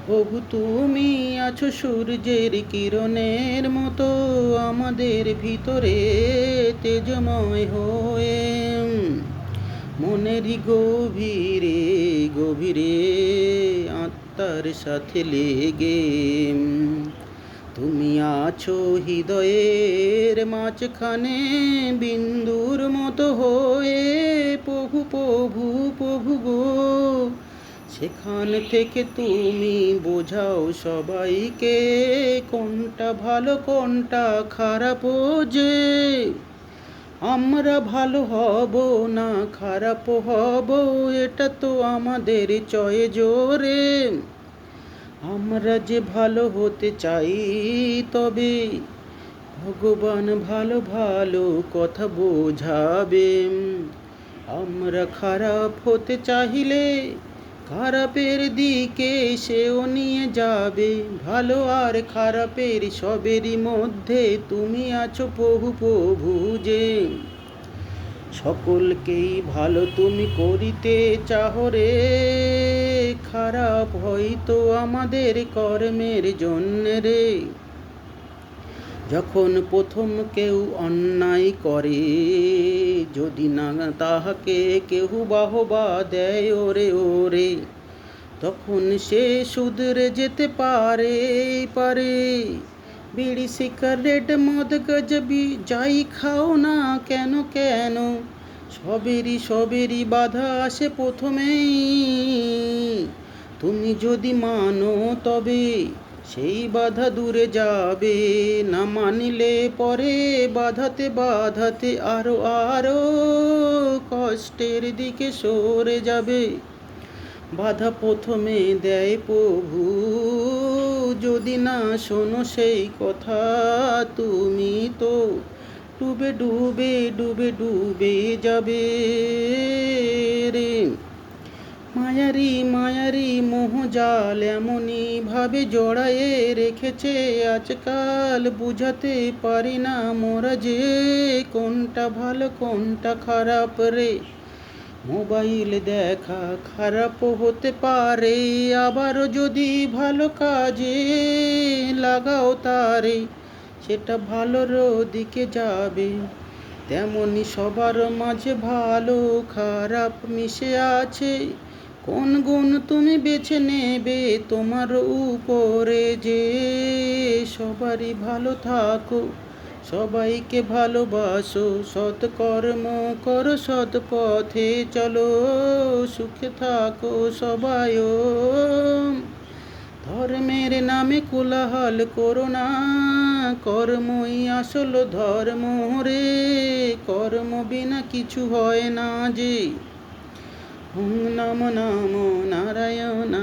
প্রভু তুমি আছো সূর্যের কিরণের মতো আমাদের ভিতরে তেজময় হয়ে, মনেরই গভীরে গভীরে আত্মার সাথে লেগে। তুমি আছো হৃদয়ের মাঝখানে বিন্দুর মতো হয়ে, প্রভু প্রভু প্রভু গো। সেখান থেকে তুমি বোঝাও সবাইকে কোনটা ভালো কোনটা খারাপ, যে আমরা ভালো হব না খারাপ হব এটা তো আমাদের চয়েস রে। আমরা যে ভালো হতে চাই, তবে ভগবান ভালো ভালো কথা বোঝাবেন। আমরা খারাপ হতে চাইলে খারাপের দিকে সেও নিয়ে যাবে। ভালো আর খারাপের সবেরই মধ্যে তুমি আছো প্রভু প্রভু, যে সকলকেই ভালো তুমি করিতে চাহ রে। খারাপ হয়তো আমাদের কর্মের জন্য রে। যখন প্রথম কেউ অন্যায় করে, যদি না তাহাকে কেউ বাহবা দেয় ওরে ওরে, তখন সে শুধরে যেতে পারে পারে। বিড়ি সিগারেট মদ গজবি যাই খাও না কেন কেন, সবেরই বাধা আসে প্রথমেই। তুমি যদি মানো তবে সেই বাধা দূরে যাবে, না মানিলে পরে বাধাতে বাধাতে আরো আরো কষ্টের দিকে সরে যাবে। বাধা প্রথমে দেয় প্রভু, যদি না শোনো সেই কথা তুমি তো ডুবে ডুবে ডুবে ডুবে যাবে রে। মায়ারি মোহজাল এমনই ভাবে জড়ায়ে রেখেছে আজকাল, বুঝাতে পারি না মোরা যে কোনটা ভালো কোনটা খারাপ রে। মোবাইল দেখা খারাপ হতে পারে, আবার যদি ভালো কাজে লাগাও তারে সেটা ভালোর দিকে যাবে। তেমনি সবার মাঝে ভালো খারাপ মিশে আছে, কোন গুণ তুমি বেছে নেবে তোমার উপরে, যে সবারই ভালো থাকো সবাইকে ভালোবাসো, সৎকর্ম করো সৎ পথে চলো, সুখে থাকো সবাই। ধর্মের নামে কোলাহল করো না, কর্মই আসল ধর্ম রে। কর্ম বিনা কিছু হয় না যে। ওম নমো নমো নারায়ণ।